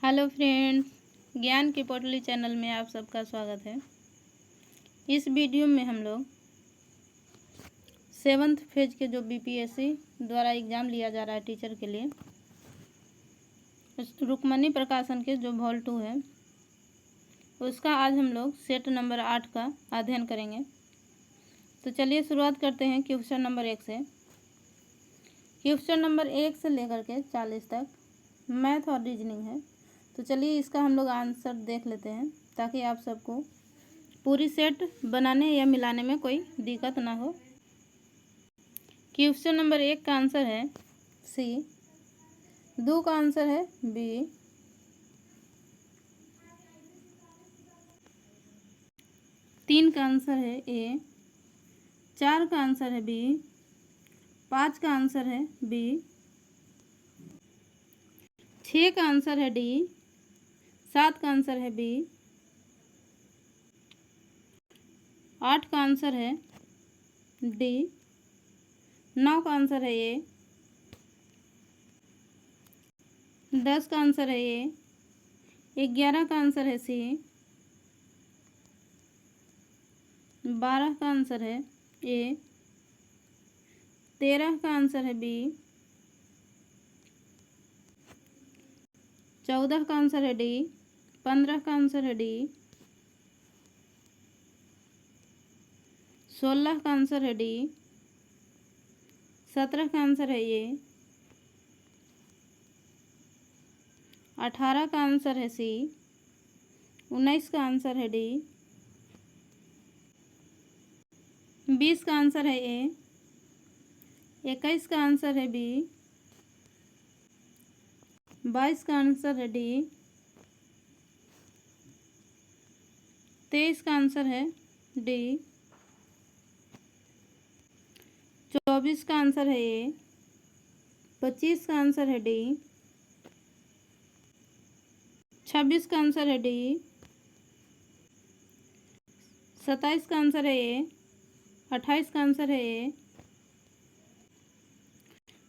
Hello friends, ज्ञान की पोटली चैनल में आप सबका स्वागत है। इस वीडियो में हम लोग 7th फेज के जो बीपीएससी द्वारा एग्ज़ाम लिया जा रहा है टीचर के लिए, उस रुक्मणी प्रकाशन के जो वॉल्यूम 2 है उसका आज हम लोग सेट नंबर 8 का अध्ययन करेंगे। तो चलिए शुरुआत करते हैं क्वेश्चन नंबर 1 से। क्वेश्चन नंबर 1 से लेकर के 40 तक मैथ और रीजनिंग है। तो चलिए इसका हम लोग आंसर देख लेते हैं ताकि आप सबको पूरी सेट बनाने या मिलाने में कोई दिक्कत ना हो। क्वेश्चन नंबर 1 का आंसर है सी, 2 का आंसर है बी, 3 का आंसर है ए, 4 का आंसर है बी, 5 का आंसर है बी, 6 का आंसर है डी, 7 का आंसर है बी, 8 का आंसर है डी, 9 का आंसर है ए, 10 का आंसर है ए, 11 का आंसर है सी, 12 का आंसर है ए, 13 का आंसर है बी, 14 का आंसर है डी, 15 का आंसर है डी, 16 का आंसर है डी, 17 का आंसर है ए, 18 का आंसर है सी, 19 का आंसर है डी, 20 का आंसर है ए, 21 का आंसर है बी, 22 का आंसर है डी, 23 का आंसर है डी, 24 का आंसर है ए, 25 का आंसर है डी, 26 का आंसर है डी, 27 का आंसर है ए, 28 का आंसर है ए,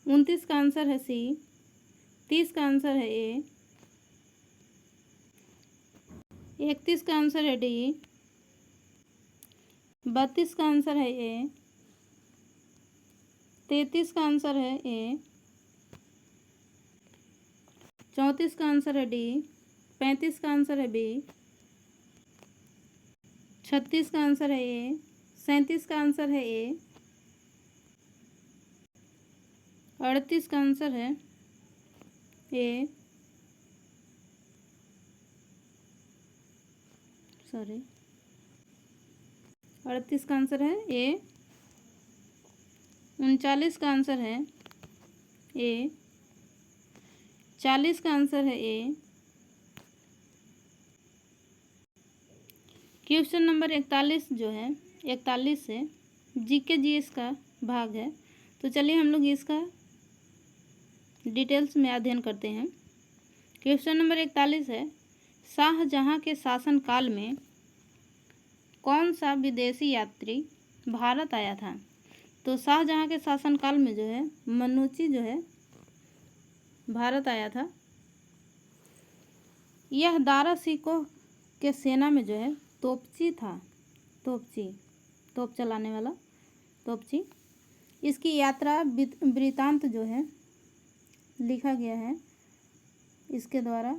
29 का आंसर है सी, 30 का आंसर है ए, 31 का आंसर है डी, 32 का आंसर है ए, 33 का आंसर है ए, 34 का आंसर है डी, 35 का आंसर है बी, 36 का आंसर है ए, 37 का आंसर है ए, 38 का आंसर है ए, 38 का आंसर है ए, 39 का आंसर है ए, 40 का आंसर है ए। क्वेश्चन नंबर 41 जो है 41 से जीके जीएस का भाग है। तो चलिए हम लोग इसका डिटेल्स में अध्ययन करते हैं। क्वेश्चन नंबर 41 है, शाहजहां के शासनकाल में कौन सा विदेशी यात्री भारत आया था? तो शाहजहां के शासनकाल में जो है मनुची जो है भारत आया था। यह दारा सिकोह के सेना में जो है तोपची था, तोप चलाने वाला तोपची। इसकी यात्रा वृतांत जो है लिखा गया है इसके द्वारा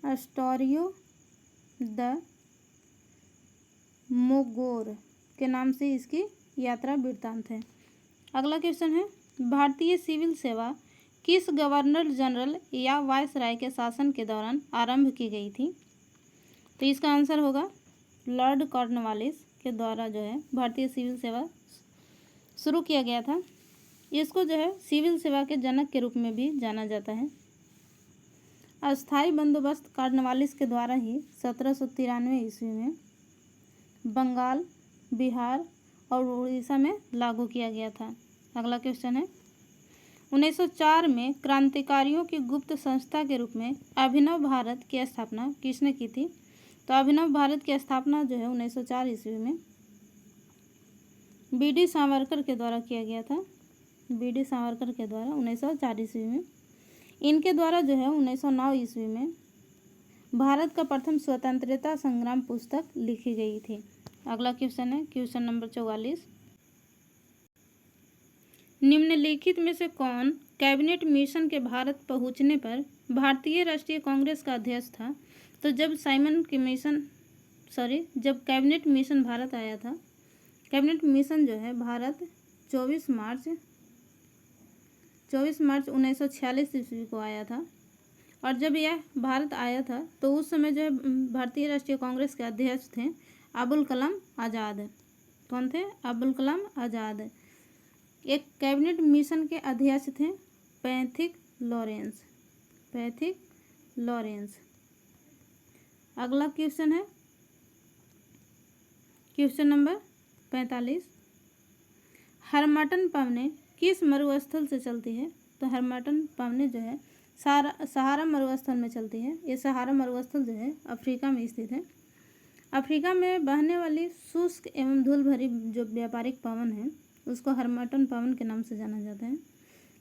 अस्टोरियो द मोगोर के नाम से इसकी यात्रा वृत्तांत है। अगला क्वेश्चन है, भारतीय सिविल सेवा किस गवर्नर जनरल या वायसराय के शासन के दौरान आरंभ की गई थी? तो इसका आंसर होगा लॉर्ड कॉर्नवालिस के द्वारा जो है भारतीय सिविल सेवा शुरू किया गया था। इसको जो है सिविल सेवा के जनक के रूप में भी जाना जाता है। अस्थाई बंदोबस्त कॉर्नवालिस के द्वारा ही 1793 ईस्वी में बंगाल, बिहार और उड़ीसा में लागू किया गया था। अगला क्वेश्चन है, 1904 में क्रांतिकारियों की गुप्त संस्था के रूप में अभिनव भारत की स्थापना किसने की थी? तो अभिनव भारत की स्थापना जो है 1904 ईस्वी में बी डी सावरकर के द्वारा किया गया था। बी डी सावरकर के द्वारा 1904 ईस्वी में इनके द्वारा जो है 1909 ईस्वी में भारत का प्रथम स्वतंत्रता संग्राम पुस्तक लिखी गई थी। अगला क्वेश्चन है क्वेश्चन नंबर 44। निम्नलिखित में से कौन कैबिनेट मिशन के भारत पहुंचने पर भारतीय राष्ट्रीय कांग्रेस का अध्यक्ष था? तो जब कैबिनेट मिशन भारत आया था, कैबिनेट मिशन जो है भारत 24 मार्च 1946 ईस्वी को आया था। और जब यह भारत आया था तो उस समय जो है भारतीय राष्ट्रीय कांग्रेस के अध्यक्ष थे अबुल कलाम आज़ाद। कौन थे? अबुल कलाम आज़ाद। एक कैबिनेट मिशन के अध्यक्ष थे पैथिक लॉरेंस। अगला क्वेश्चन है क्वेश्चन नंबर 45। हरमटन पवने किस मरुस्थल से चलती है? तो हरमटन पवने जो है सहारा मरुस्थल में चलती है। ये सहारा मरुस्थल जो है अफ्रीका में स्थित है। अफ्रीका में बहने वाली शुष्क एवं धूल भरी जो व्यापारिक पवन है उसको हरमटन पवन के नाम से जाना जाता है।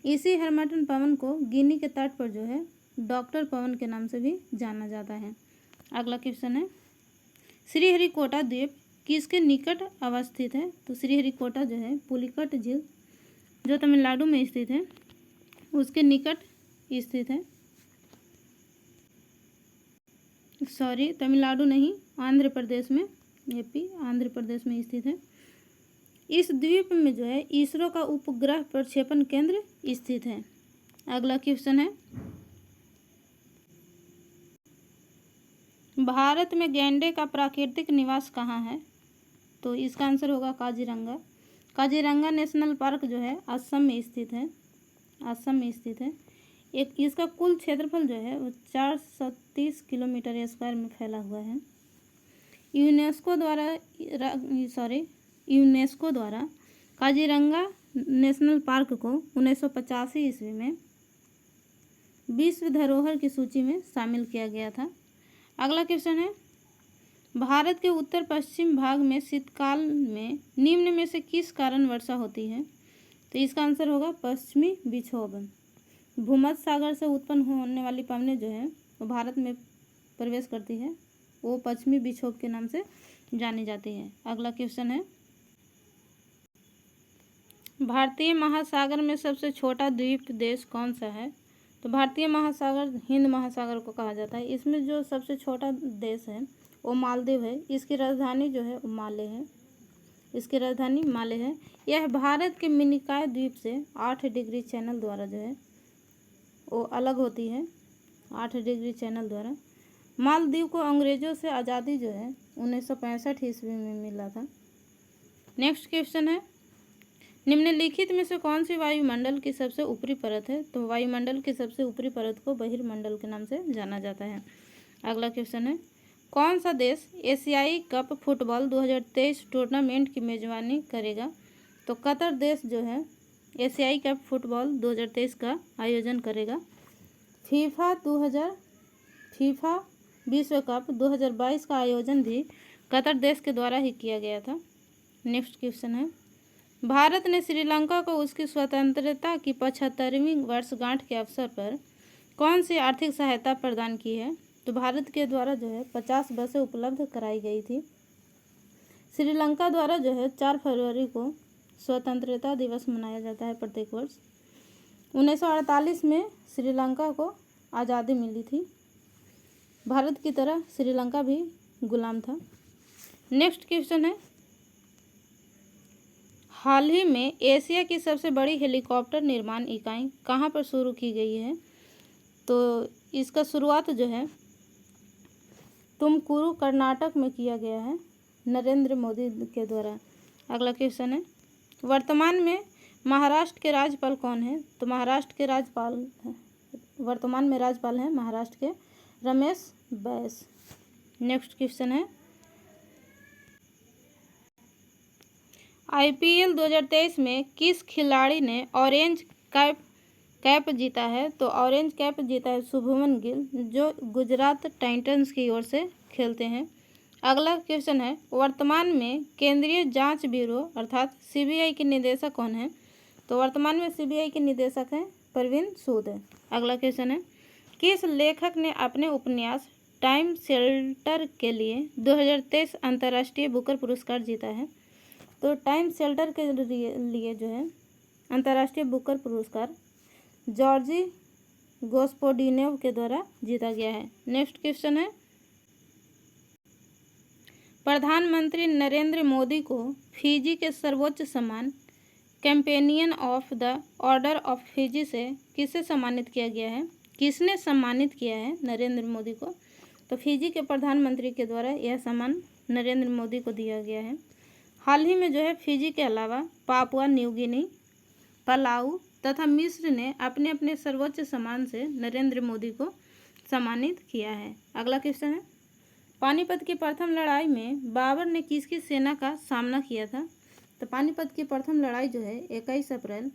इसी हरमटन पवन को गिनी के तट पर जो है डॉक्टर पवन के नाम से भी जाना जाता है। अगला क्वेश्चन है श्रीहरिकोटा द्वीप किसके निकट अवस्थित है? तो श्रीहरिकोटा जो है पुलिकट झील जो तमिलनाडु में स्थित है उसके निकट स्थित है। तमिलनाडु नहीं, आंध्र प्रदेश में, आंध्र प्रदेश में स्थित है। इस द्वीप में जो है इसरो का उपग्रह प्रक्षेपण केंद्र स्थित है। अगला क्वेश्चन है भारत में गैंडे का प्राकृतिक निवास कहाँ है? तो इसका आंसर होगा काजीरंगा। काजीरंगा नेशनल पार्क जो है असम में स्थित है। इसका कुल क्षेत्रफल जो है वो 430 किलोमीटर स्क्वायर में फैला हुआ है। यूनेस्को द्वारा काजीरंगा नेशनल पार्क को 1985 ईस्वी में विश्व धरोहर की सूची में शामिल किया गया था। अगला क्वेश्चन है भारत के उत्तर पश्चिम भाग में शीतकाल में निम्न में से किस कारण वर्षा होती है? तो इसका आंसर होगा पश्चिमी विक्षोभ। भूमध्य सागर से उत्पन्न होने वाली पवनें जो है वो भारत में प्रवेश करती है, वो पश्चिमी विक्षोभ के नाम से जानी जाती है। अगला क्वेश्चन है भारतीय महासागर में सबसे छोटा द्वीप देश कौन सा है? तो भारतीय महासागर हिंद महासागर को कहा जाता है। इसमें जो सबसे छोटा देश है वो मालदीव है। इसकी राजधानी जो है वो माले है। यह भारत के मिनिकॉय द्वीप से 8 डिग्री चैनल द्वारा जो है वो अलग होती है। 8 डिग्री चैनल द्वारा मालदीव को अंग्रेजों से आज़ादी जो है 1965 ईस्वी में मिला था। नेक्स्ट क्वेश्चन है निम्नलिखित में से कौन सी वायुमंडल की सबसे ऊपरी परत है? तो वायुमंडल की सबसे ऊपरी परत को बहिर्मंडल के नाम से जाना जाता है। अगला क्वेश्चन है कौन सा देश एशियाई कप फुटबॉल 2023 टूर्नामेंट की मेजबानी करेगा? तो कतर देश जो है एशियाई कप फुटबॉल 2023 का आयोजन करेगा। फीफा विश्व कप 2022 का आयोजन भी कतर देश के द्वारा ही किया गया था। नेक्स्ट क्वेश्चन है भारत ने श्रीलंका को उसकी स्वतंत्रता की 75वीं वर्षगांठ के अवसर पर कौन सी आर्थिक सहायता प्रदान की है? तो भारत के द्वारा जो है 50 बसें उपलब्ध कराई गई थी। श्रीलंका द्वारा जो है 4 फरवरी को स्वतंत्रता दिवस मनाया जाता है प्रत्येक वर्ष। 1948 में श्रीलंका को आज़ादी मिली थी। भारत की तरह श्रीलंका भी गुलाम था। नेक्स्ट क्वेश्चन है हाल ही में एशिया की सबसे बड़ी हेलीकॉप्टर निर्माण इकाई कहाँ पर शुरू की गई है? तो इसका शुरुआत जो है तुमकुरू कर्नाटक में किया गया है नरेंद्र मोदी के द्वारा। अगला क्वेश्चन है वर्तमान में महाराष्ट्र के राज्यपाल कौन है? तो वर्तमान में राज्यपाल हैं महाराष्ट्र के रमेश बैस। नेक्स्ट क्वेश्चन है IPL 2023 में किस खिलाड़ी ने ऑरेंज कैप जीता है? तो ऑरेंज कैप जीता है शुभमन गिल जो गुजरात टाइटंस की ओर से खेलते हैं। अगला क्वेश्चन है वर्तमान में केंद्रीय जांच ब्यूरो अर्थात CBI के निदेशक कौन है? तो वर्तमान में CBI के निदेशक हैं परवीन सूद। अगला क्वेश्चन है, किस लेखक ने अपने उपन्यास टाइम शेल्टर के लिए 2023 अंतर्राष्ट्रीय बुकर पुरस्कार जीता है? तो टाइम शेल्टर के लिए जो है अंतर्राष्ट्रीय बुकर पुरस्कार जॉर्जी गोस्पोडिनोव के द्वारा जीता गया है। नेक्स्ट क्वेश्चन है, प्रधानमंत्री नरेंद्र मोदी को फिजी के सर्वोच्च सम्मान companion of the order of Fiji से किसे सम्मानित किया गया है? किसने सम्मानित किया है नरेंद्र मोदी को? तो फिजी के प्रधानमंत्री के द्वारा यह सम्मान नरेंद्र मोदी को दिया गया है। हाल ही में जो है फिजी के अलावा पापुआ न्यू गिनी, पलाऊ तथा मिस्र ने अपने अपने सर्वोच्च सम्मान से नरेंद्र मोदी को सम्मानित किया है। अगला क्वेश्चन है, पानीपत की प्रथम लड़ाई में बाबर ने किसकी सेना का सामना किया था? तो पानीपत की प्रथम लड़ाई जो है 21 अप्रैल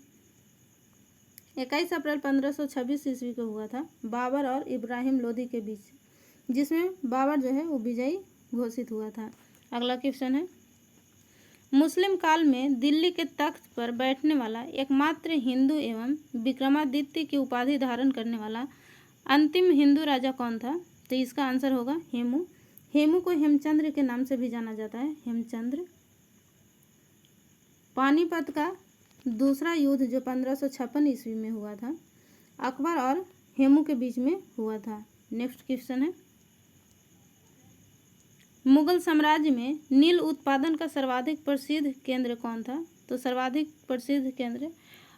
1526 ईस्वी को हुआ था बाबर और इब्राहिम लोदी के बीच, जिसमें बाबर जो है वो विजयी घोषित हुआ था। अगला क्वेश्चन है, मुस्लिम काल में दिल्ली के तख्त पर बैठने वाला एकमात्र हिंदू एवं विक्रमादित्य की उपाधि धारण करने वाला अंतिम हिंदू राजा कौन था? तो इसका आंसर होगा हेमू। हेमू को हेमचंद्र के नाम से भी जाना जाता है, हेमचंद्र। पानीपत का दूसरा युद्ध जो 1556 ईस्वी में हुआ था, अकबर और हेमू के बीच में हुआ था। नेक्स्ट क्वेश्चन है, मुगल साम्राज्य में नील उत्पादन का सर्वाधिक प्रसिद्ध केंद्र कौन था? तो सर्वाधिक प्रसिद्ध केंद्र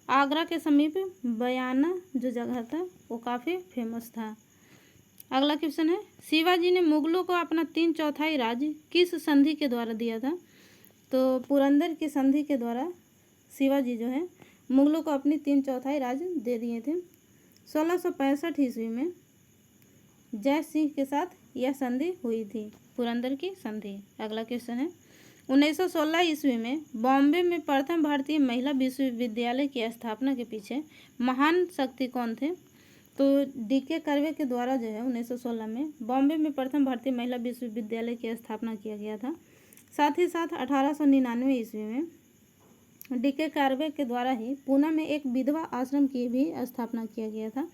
आगरा के समीप बयाना जो जगह था वो काफ़ी फेमस था। अगला क्वेश्चन है, शिवाजी ने मुगलों को अपना 3/4 राज्य किस संधि के द्वारा दिया था? तो पुरंदर की संधि के द्वारा शिवाजी जो है मुगलों को अपनी 3/4 राज्य दे दिए थे। 1665 ईस्वी में जय सिंह के साथ यह संधि हुई थी, पुरंदर की संधि। अगला क्वेश्चन है, 1916 ईस्वी में बॉम्बे में प्रथम भारतीय महिला विश्वविद्यालय की स्थापना के पीछे महान शक्ति कौन थे? तो डीके कर्वे के द्वारा जो है 1916 में बॉम्बे में प्रथम भारतीय महिला विश्वविद्यालय की स्थापना किया गया था। साथ ही साथ 1899 ईस्वी में डीके कर्वे के द्वारा ही पूना में एक विधवा आश्रम की भी स्थापना किया गया था।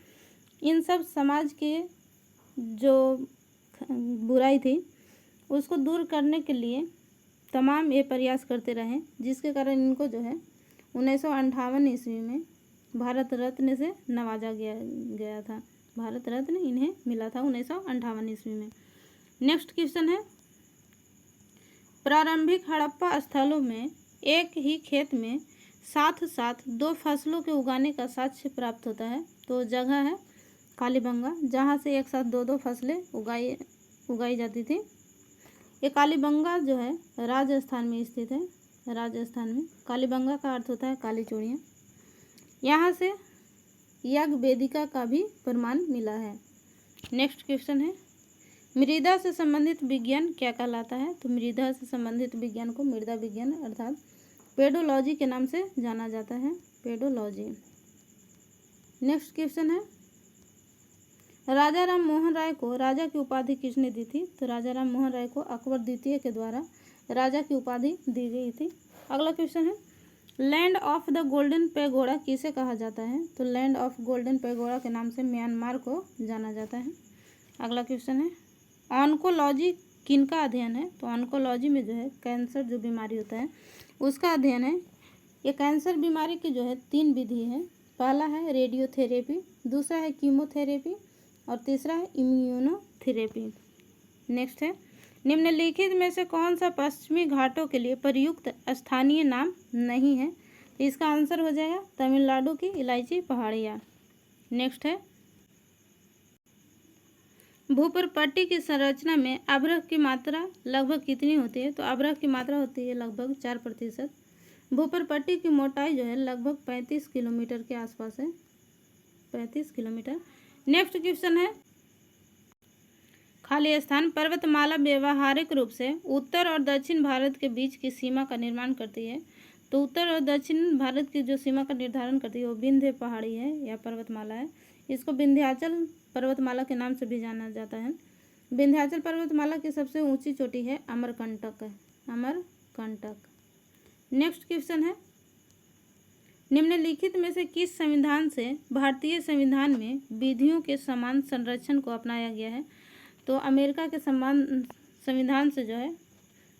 इन सब समाज के जो बुराई थी उसको दूर करने के लिए तमाम ये प्रयास करते रहे, जिसके कारण इनको जो है 1958 ईस्वी में भारत रत्न से नवाजा गया था। भारत रत्न इन्हें मिला था 1958 ईस्वी में। नेक्स्ट क्वेश्चन है, प्रारंभिक हड़प्पा स्थलों में एक ही खेत में साथ साथ 2 फसलों के उगाने का साक्ष्य प्राप्त होता है। तो जगह है कालीबंगा, जहाँ से एक साथ 2 फसलें उगाई जाती थी। ये कालीबंगा जो है राजस्थान में स्थित है। राजस्थान में कालीबंगा का अर्थ होता है काली चूड़ियाँ। यहाँ से यज्ञ वेदिका का भी प्रमाण मिला है। नेक्स्ट क्वेश्चन है, मृदा से संबंधित विज्ञान क्या कहलाता है? तो मृदा से संबंधित विज्ञान को मृदा विज्ञान अर्थात पेडोलॉजी के नाम से जाना जाता है, पेडोलॉजी। नेक्स्ट क्वेश्चन है, राजा राम मोहन राय को राजा की उपाधि किसने दी थी? तो राजा राम मोहन राय को अकबर द्वितीय के द्वारा राजा की उपाधि दी गई थी। अगला क्वेश्चन है, land of the golden pagoda किसे कहा जाता है? तो लैंड ऑफ गोल्डन पैगोडा के नाम से म्यांमार को जाना जाता है। अगला क्वेश्चन है, ऑन्कोलॉजी किनका अध्ययन है? तो ऑन्कोलॉजी में जो है कैंसर जो बीमारी होता है उसका अध्ययन है। ये कैंसर बीमारी की जो है 3 विधि है। पहला है रेडियोथेरेपी, दूसरा है कीमोथेरेपी और तीसरा है इम्यूनोथेरेपी। नेक्स्ट है, निम्नलिखित में से कौन सा पश्चिमी घाटों के लिए प्रयुक्त स्थानीय नाम नहीं है? तो इसका आंसर हो जाएगा तमिलनाडु की इलायची पहाड़ियाँ। नेक्स्ट है, भूपरपट्टी की संरचना में अवरक की मात्रा लगभग कितनी होती है? तो अवरक की मात्रा होती है लगभग 4%। भूपरपट्टी की मोटाई जो है लगभग 35 किलोमीटर के आसपास है, 35 किलोमीटर। नेक्स्ट क्वेश्चन है, खाली स्थान पर्वतमाला व्यवहारिक रूप से उत्तर और दक्षिण भारत के बीच की सीमा का निर्माण करती है। तो उत्तर और दक्षिण भारत की जो सीमा का निर्धारण करती है वो विंध्य पहाड़ी है या पर्वतमाला है। इसको विंध्याचल पर्वतमाला के नाम से भी जाना जाता है। विंध्याचल पर्वतमाला की सबसे ऊंची चोटी है अमरकंटक है, अमरकंटक। नेक्स्ट क्वेश्चन है, निम्नलिखित में से किस संविधान से भारतीय संविधान में विधियों के समान संरक्षण को अपनाया गया है? तो अमेरिका के संविधान से जो है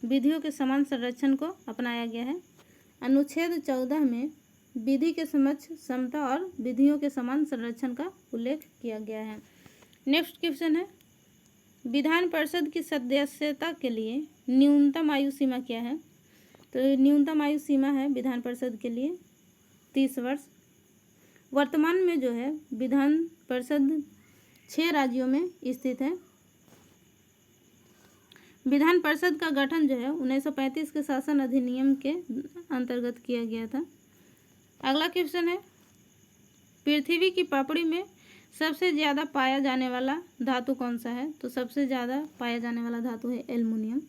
विधियों के समान संरक्षण को अपनाया गया है। अनुच्छेद 14 में विधि के समक्ष समता और विधियों के समान संरक्षण का उल्लेख किया गया है। नेक्स्ट क्वेश्चन है, विधान परिषद की सदस्यता के लिए न्यूनतम आयु सीमा क्या है? तो न्यूनतम आयु सीमा है विधान परिषद के लिए 30 वर्ष। वर्तमान में जो है विधान परिषद 6 राज्यों में स्थित है। विधान परिषद का गठन जो है 1935 के शासन अधिनियम के अंतर्गत किया गया था। अगला क्वेश्चन है, पृथ्वी की पपड़ी में सबसे ज़्यादा पाया जाने वाला धातु कौन सा है? तो सबसे ज़्यादा पाया जाने वाला धातु है एल्युमिनियम,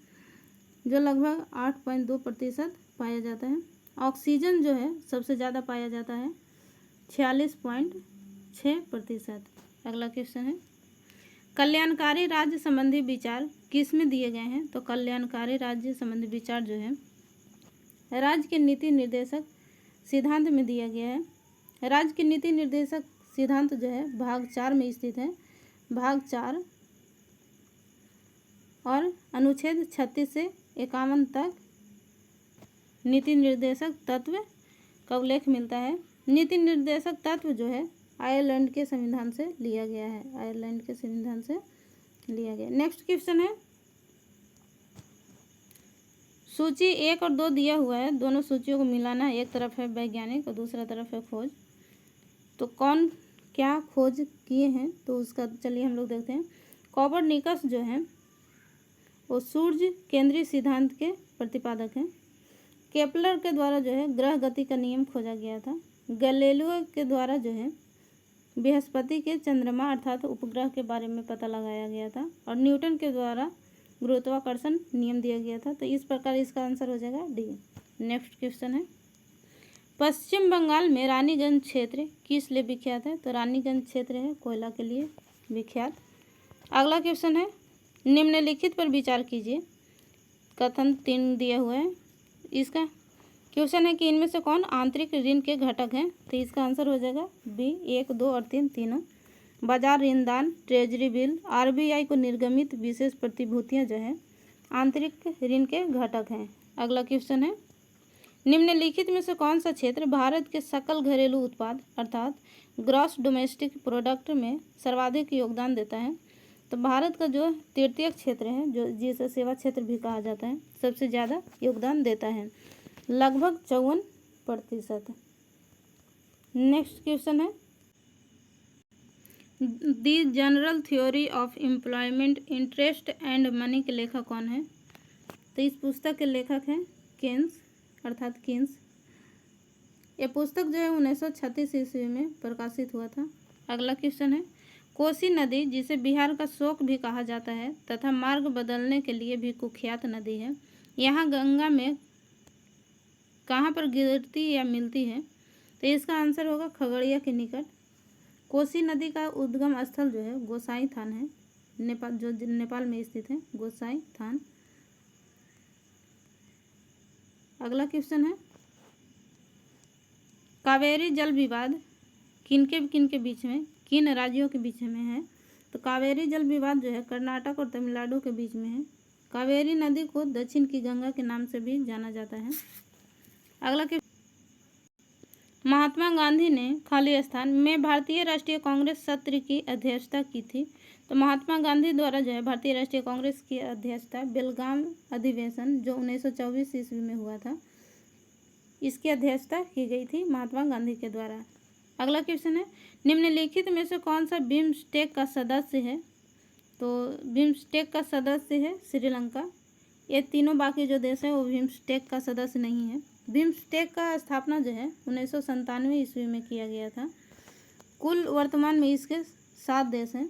जो लगभग 8.2% पाया जाता है। ऑक्सीजन जो है सबसे ज़्यादा पाया जाता है 46.6%। अगला क्वेश्चन है, कल्याणकारी राज्य संबंधी विचार किस में दिए गए हैं? तो कल्याणकारी राज्य संबंधी विचार जो है राज्य के नीति निर्देशक सिद्धांत में दिया गया है। राज्य के नीति निर्देशक सिद्धांत जो है भाग 4 में स्थित है। भाग 4 और अनुच्छेद 36 से 51 तक नीति निर्देशक तत्व का उल्लेख मिलता है। नीति निर्देशक तत्व जो है आयरलैंड के संविधान से लिया गया है, आयरलैंड के संविधान से लिया गया। नेक्स्ट क्वेश्चन है, सूची 1 और 2 दिया हुआ है, दोनों सूचियों को मिलाना है। एक तरफ है वैज्ञानिक और दूसरा तरफ है खोज। तो कौन क्या खोज किए हैं तो उसका चलिए हम लोग देखते हैं। कोपरनिकस जो है वो सूर्य केंद्रीय सिद्धांत के प्रतिपादक हैं। केपलर के द्वारा जो है ग्रह गति का नियम खोजा गया था। गैलीलियो के द्वारा जो है बृहस्पति के चंद्रमा अर्थात उपग्रह के बारे में पता लगाया गया था। और न्यूटन के द्वारा गुरुत्वाकर्षण नियम दिया गया था। तो इस प्रकार इसका आंसर हो जाएगा डी। नेक्स्ट क्वेश्चन है, पश्चिम बंगाल में रानीगंज क्षेत्र किस लिए विख्यात है? तो रानीगंज क्षेत्र है कोयला के लिए विख्यात। अगला क्वेश्चन है, निम्नलिखित पर विचार कीजिए। कथन 3 दिया हुआ है। इसका क्वेश्चन है कि इनमें से कौन आंतरिक ऋण के घटक हैं? तो इसका आंसर हो जाएगा बी, 1, 2 और 3 तीनों। बाजार ऋणदान, ट्रेजरी बिल, आरबीआई को निर्गमित विशेष प्रतिभूतियां जो है आंतरिक ऋण के घटक हैं। अगला क्वेश्चन है, निम्नलिखित में से कौन सा क्षेत्र भारत के सकल घरेलू उत्पाद अर्थात ग्रॉस डोमेस्टिक प्रोडक्ट में सर्वाधिक योगदान देता है? तो भारत का जो तृतीय क्षेत्र है, जो जिसे सेवा क्षेत्र भी कहा जाता है, सबसे ज़्यादा योगदान देता है, लगभग 54%। नेक्स्ट क्वेश्चन है, the general theory of employment, interest and money के लेखक कौन है? तो इस पुस्तक के लेखक हैं केन्स अर्थात किन्स। ये पुस्तक जो है 1936 ईस्वी में प्रकाशित हुआ था। अगला क्वेश्चन है, कोसी नदी जिसे बिहार का शोक भी कहा जाता है तथा मार्ग बदलने के लिए भी कुख्यात नदी है, यहाँ गंगा में कहाँ पर गिरती या मिलती है? तो इसका आंसर होगा खगड़िया के निकट। कोसी नदी का उद्गम स्थल जो है गोसाई थान है, नेपाल, जो नेपाल में स्थित है गोसाई थान। अगला क्वेश्चन है, कावेरी जल विवाद किनके बीच में, किन राज्यों के बीच में है? तो कावेरी जल विवाद जो है कर्नाटक और तमिलनाडु के बीच में है। कावेरी नदी को दक्षिण की गंगा के नाम से भी जाना जाता है। अगला क्वेश्चन, महात्मा गांधी ने खाली स्थान में भारतीय राष्ट्रीय कांग्रेस सत्र की अध्यक्षता की थी। तो महात्मा गांधी द्वारा जो है भारतीय राष्ट्रीय कांग्रेस की अध्यक्षता बेलगाम अधिवेशन जो 1924 ईस्वी में हुआ था, इसकी अध्यक्षता की गई थी महात्मा गांधी के द्वारा। अगला क्वेश्चन है, निम्नलिखित में से कौन सा बिम्स्टेक का सदस्य है? तो बिम्स्टेक का सदस्य है श्रीलंका। ये तीनों बाकी जो देश है वो बिम्स्टेक का सदस्य नहीं है। बिम्स्टेक का स्थापना जो है 1997 ईस्वी में किया गया था। कुल वर्तमान में इसके 7 देश हैं।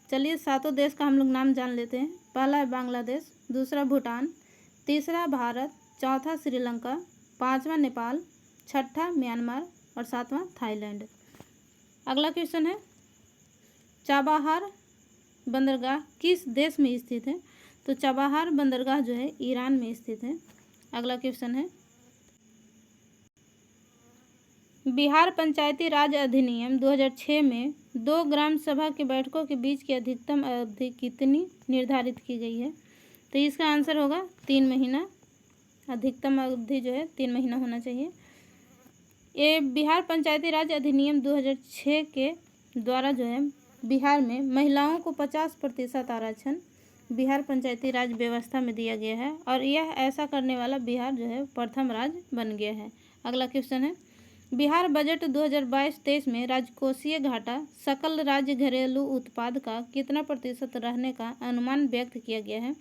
चलिए 7 देश का हम लोग नाम जान लेते हैं। पहला है बांग्लादेश, दूसरा भूटान, तीसरा भारत, चौथा श्रीलंका, 5वां नेपाल, 6ठा म्यांमार और 7वां थाईलैंड। अगला क्वेश्चन है, चाबाहार बंदरगाह किस देश में स्थित है? तो चाबाहार बंदरगाह जो है ईरान में स्थित है। अगला क्वेश्चन है, बिहार पंचायती राज अधिनियम 2006 में 2 ग्राम सभा की बैठकों के बीच की अधिकतम अवधि कितनी निर्धारित की गई है? तो इसका आंसर होगा 3 महीना। अधिकतम अवधि जो है 3 महीना होना चाहिए। ये बिहार पंचायती राज अधिनियम 2006 के द्वारा जो है बिहार में महिलाओं को 50% आरक्षण बिहार पंचायती राज व्यवस्था में दिया गया है और यह ऐसा करने वाला बिहार जो है प्रथम राज्य बन गया है। अगला क्वेश्चन है, बिहार बजट 2022-23 में राजकोषीय घाटा सकल राज्य घरेलू उत्पाद का कितना प्रतिशत रहने का अनुमान व्यक्त किया गया है?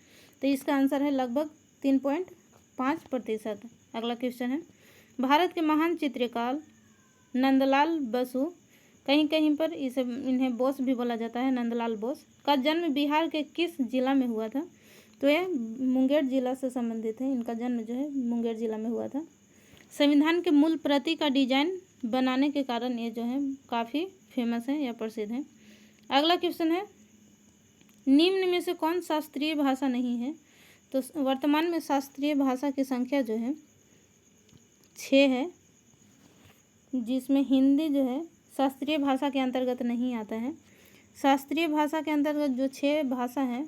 तो इसका आंसर है लगभग 3.5%। अगला क्वेश्चन है, भारत के महान चित्रकार नंदलाल बसु, कहीं कहीं पर इन्हें बोस भी बोला जाता है, नंदलाल बोस, का जन्म बिहार के किस जिला में हुआ था? तो यह मुंगेर जिला से संबंधित है। इनका जन्म जो है मुंगेर जिला में हुआ था। संविधान के मूल प्रति का डिजाइन बनाने के कारण ये जो है काफ़ी फेमस है या प्रसिद्ध है। अगला क्वेश्चन है, निम्न में से कौन शास्त्रीय भाषा नहीं है? तो वर्तमान में शास्त्रीय भाषा की संख्या जो है 6 है, जिसमें हिंदी जो है शास्त्रीय भाषा के अंतर्गत नहीं आता है। शास्त्रीय भाषा के अंतर्गत जो 6 भाषा हैं,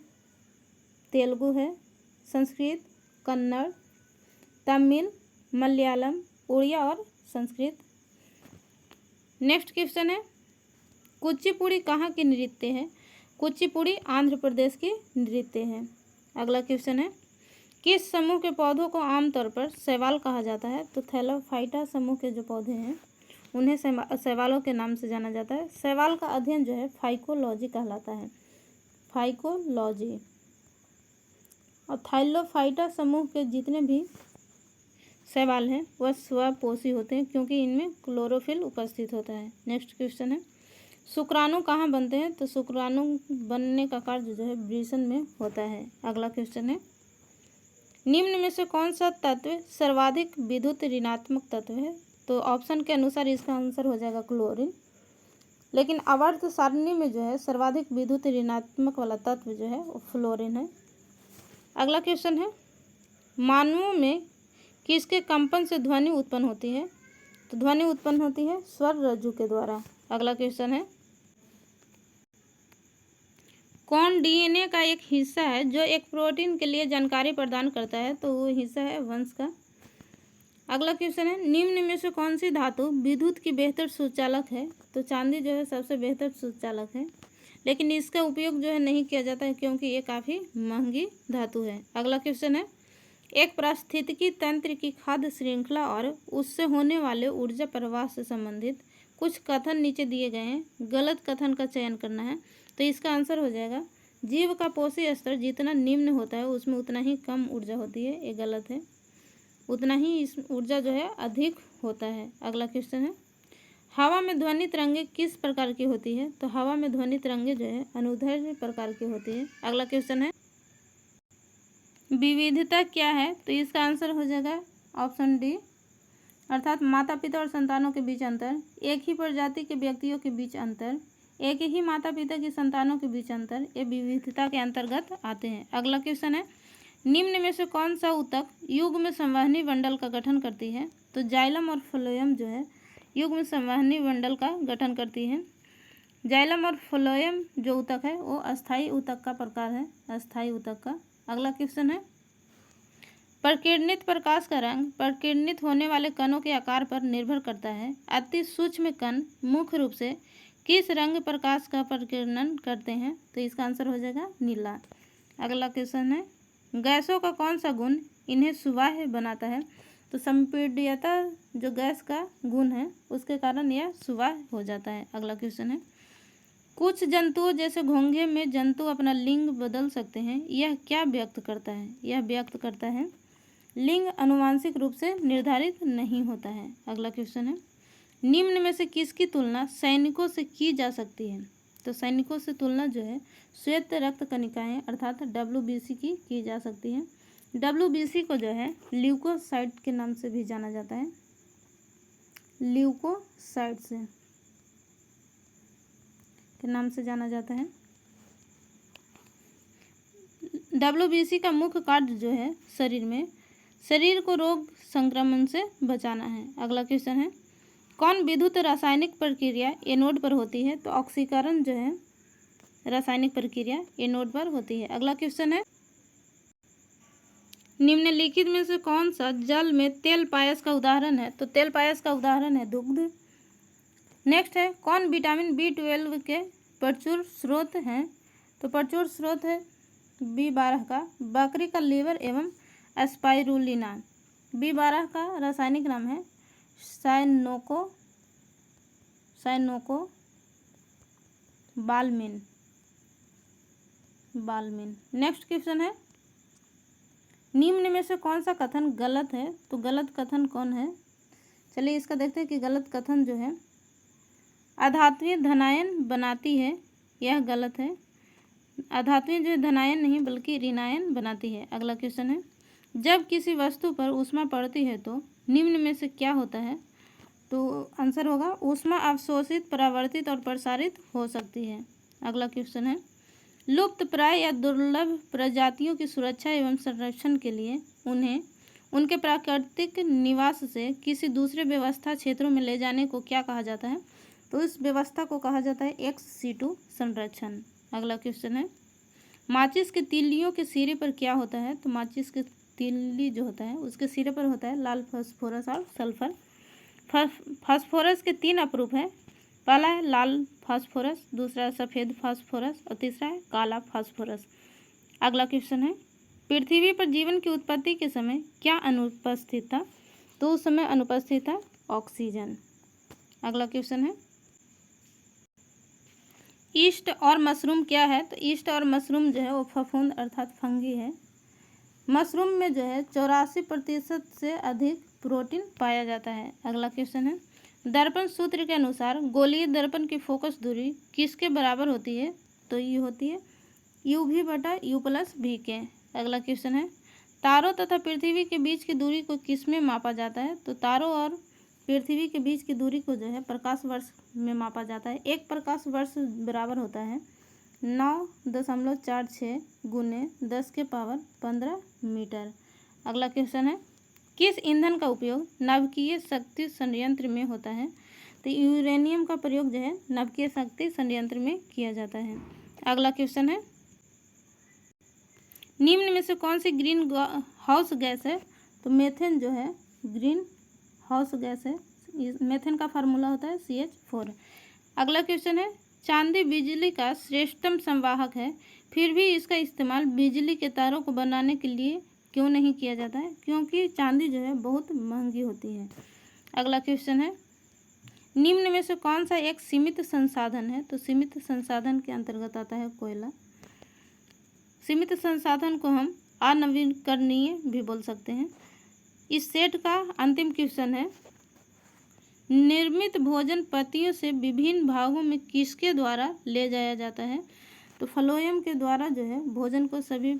तेलुगु है, संस्कृत, कन्नड़, तमिल, मलयालम, उड़िया और संस्कृत। नेक्स्ट क्वेश्चन है, कुचिपुड़ी कहाँ की नृत्य है? कुचिपुड़ी आंध्र प्रदेश की नृत्य है। अगला क्वेश्चन है, किस समूह के पौधों को आमतौर पर शैवाल कहा जाता है? तो थैलोफाइटा समूह के जो पौधे हैं उन्हें शैवालों के नाम से जाना जाता है। शैवाल का अध्ययन जो है फाइकोलॉजी कहलाता है, फाइकोलॉजी। और थैलोफाइटा समूह के जितने भी शैवाल हैं वह स्वपोषी होते हैं क्योंकि इनमें क्लोरोफिल उपस्थित होता है। नेक्स्ट क्वेश्चन है, शुक्राणु कहाँ बनते हैं? तो शुक्राणु बनने का कार्य जो है वृषण में होता है। अगला क्वेश्चन है, निम्न में से कौन सा तत्व सर्वाधिक विद्युत ऋणात्मक तत्व है? तो ऑप्शन के अनुसार इसका आंसर हो जाएगा क्लोरीन, लेकिन आवर्त सारणी में जो है सर्वाधिक विद्युत ऋणात्मक वाला तत्व जो है वो फ्लोरीन है। अगला क्वेश्चन है, मानवों में किसके कंपन से ध्वनि उत्पन्न होती है? तो ध्वनि उत्पन्न होती है स्वर रज्जु के द्वारा। अगला क्वेश्चन है, कौन डीएनए का एक हिस्सा है जो एक प्रोटीन के लिए जानकारी प्रदान करता है? तो वो हिस्सा है वंश का। अगला क्वेश्चन है, निम्न में से कौन सी धातु विद्युत की बेहतर सुचालक है? तो चांदी जो है सबसे बेहतर सुचालक है, लेकिन इसका उपयोग जो है नहीं किया जाता है क्योंकि ये काफ़ी महंगी धातु है। अगला क्वेश्चन है, एक पारिस्थितिकी तंत्र की खाद्य श्रृंखला और उससे होने वाले ऊर्जा प्रवाह से संबंधित कुछ कथन नीचे दिए गए हैं, गलत कथन का चयन करना है। तो इसका आंसर हो जाएगा, जीव का पोषी स्तर जितना निम्न होता है उसमें उतना ही कम ऊर्जा होती है, ये गलत है, उतना ही इस ऊर्जा जो है अधिक होता है। अगला क्वेश्चन है, हवा में ध्वनि तरंगे किस प्रकार की होती है? तो हवा में ध्वनि तरंगे जो है अनुदैर्ध्य प्रकार की होती है। अगला क्वेश्चन है, विविधता क्या है? तो इसका आंसर हो जाएगा ऑप्शन डी, अर्थात माता पिता और संतानों के बीच अंतर, एक ही प्रजाति के व्यक्तियों के बीच अंतर, एक ही माता पिता की संतानों के बीच अंतर, ये विविधता के अंतर्गत आते हैं। अगला क्वेश्चन है, निम्न में से कौन सा ऊतक युग्म संवहनी मंडल का गठन करती है? तो जाइलम और फ्लोएम जो है युग्म संवहनी मंडल का गठन करती है। जाइलम और फ्लोएम जो ऊतक है वो अस्थायी ऊतक का प्रकार है, अस्थायी ऊतक का। अगला क्वेश्चन है, प्रकीर्णित प्रकाश का रंग प्रकीर्णित होने वाले कणों के आकार पर निर्भर करता है। अति सूक्ष्म कण मुख्य रूप से किस रंग प्रकाश का प्रकीर्णन करते हैं? तो इसका आंसर हो जाएगा नीला। अगला क्वेश्चन है, गैसों का कौन सा गुण इन्हें सुवाह्य बनाता है? तो संपीड्यता जो गैस का गुण है उसके कारण यह सुवाह्य हो जाता है। अगला क्वेश्चन है, कुछ जंतुओं जैसे घोंघे में जंतु अपना लिंग बदल सकते हैं, यह क्या व्यक्त करता है? यह व्यक्त करता है लिंग आनुवांशिक रूप से निर्धारित नहीं होता है। अगला क्वेश्चन है, निम्न में से किसकी तुलना सैनिकों से की जा सकती है? तो सैनिकों से तुलना जो है श्वेत रक्त कणिकाएं अर्थात WBC की जा सकती है। WBC को जो है ल्यूकोसाइट के नाम से भी जाना जाता है, ल्यूकोसाइट से के नाम से जाना जाता है। WBC का मुख्य कार्य जो है शरीर में शरीर को रोग संक्रमण से बचाना है। अगला क्वेश्चन है, कौन विद्युत रासायनिक प्रक्रिया एनोड पर होती है? तो ऑक्सीकरण जो है रासायनिक प्रक्रिया एनोड पर होती है। अगला क्वेश्चन है, निम्नलिखित में से कौन सा जल में तेल पायस का उदाहरण है? तो तेल पायस का उदाहरण है दुग्ध। नेक्स्ट है, कौन विटामिन B12 के प्रचुर स्रोत हैं? तो प्रचुर स्रोत है B12 का बकरी का लीवर एवं स्पाइरुलिना। B12 का रासायनिक नाम है साइनोकोबालामिन। नेक्स्ट क्वेश्चन है, निम्न में से कौन सा कथन गलत है? तो गलत कथन कौन है? चलिए इसका देखते हैं कि गलत कथन जो है, अधात्वीय धनायन बनाती है, यह गलत है। अधात्वीय जो धनायन नहीं बल्कि ऋणायन बनाती है। अगला क्वेश्चन है, जब किसी वस्तु पर ऊष्मा पड़ती है तो निम्न में से क्या होता है? तो आंसर होगा ऊष्मा अवशोषित, परावर्तित और प्रसारित हो सकती है। अगला क्वेश्चन है, लुप्त प्राय या दुर्लभ प्रजातियों की सुरक्षा एवं संरक्षण के लिए उन्हें उनके प्राकृतिक निवास से किसी दूसरे व्यवस्था क्षेत्रों में ले जाने को क्या कहा जाता है? तो इस व्यवस्था को कहा जाता है ex situ संरक्षण। अगला क्वेश्चन है, माचिस के तीलियों के सिरे पर क्या होता है? तो माचिस के तीली जो होता है उसके सिरे पर होता है लाल फास्फोरस और सल्फर। फास्फोरस के 3 अपरूप है, पहला है लाल फास्फोरस, दूसरा है सफ़ेद फास्फोरस और तीसरा है काला फास्फोरस। अगला क्वेश्चन है, पृथ्वी पर जीवन की उत्पत्ति के समय क्या अनुपस्थित था? तो उस समय अनुपस्थित था ऑक्सीजन। अगला क्वेश्चन है, ईस्ट और मशरूम क्या है? तो ईस्ट और मशरूम जो है वो फफूंद अर्थात फंगी है। मशरूम में जो है 84% से अधिक प्रोटीन पाया जाता है। अगला क्वेश्चन है, दर्पण सूत्र के अनुसार गोलीय दर्पण की फोकस दूरी किसके बराबर होती है? तो ये होती है UV/U+V के। अगला क्वेश्चन है, तारों तथा पृथ्वी के बीच की दूरी को किस में मापा जाता है? तो तारों और पृथ्वी के बीच की दूरी को जो है प्रकाश वर्ष में मापा जाता है। एक प्रकाश वर्ष बराबर होता है 9.46 × 10⁻15 मीटर। अगला क्वेश्चन है, किस ईंधन का उपयोग नाभिकीय शक्ति संयंत्र में होता है? तो यूरेनियम का प्रयोग जो है नाभिकीय शक्ति संयंत्र में किया जाता है। अगला क्वेश्चन है, निम्न में से कौन सी ग्रीन हाउस गैस है? तो मेथेन जो है ग्रीन हाउस गैस है। मेथेन का फार्मूला होता है CH4। अगला क्वेश्चन है, चांदी बिजली का श्रेष्ठतम संवाहक है, फिर भी इसका इस्तेमाल बिजली के तारों को बनाने के लिए क्यों नहीं किया जाता है? क्योंकि चांदी जो है बहुत महंगी होती है। अगला क्वेश्चन है, निम्न में से कौन सा एक सीमित संसाधन है? तो सीमित संसाधन के अंतर्गत आता है कोयला। सीमित संसाधन को हम अनवीकरणीय भी बोल सकते हैं। इस सेट का अंतिम क्वेश्चन है, निर्मित भोजन पत्तियों से विभिन्न भागों में किसके द्वारा ले जाया जाता है? तो फ्लोएम के द्वारा जो है भोजन को सभी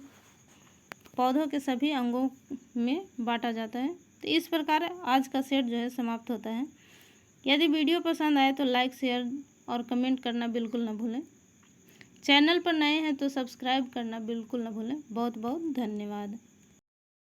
पौधों के सभी अंगों में बांटा जाता है। तो इस प्रकार आज का सेट जो है समाप्त होता है। यदि वीडियो पसंद आए तो लाइक, शेयर और कमेंट करना बिल्कुल न भूलें। चैनल पर नए हैं तो सब्सक्राइब करना बिल्कुल न भूलें। बहुत बहुत धन्यवाद।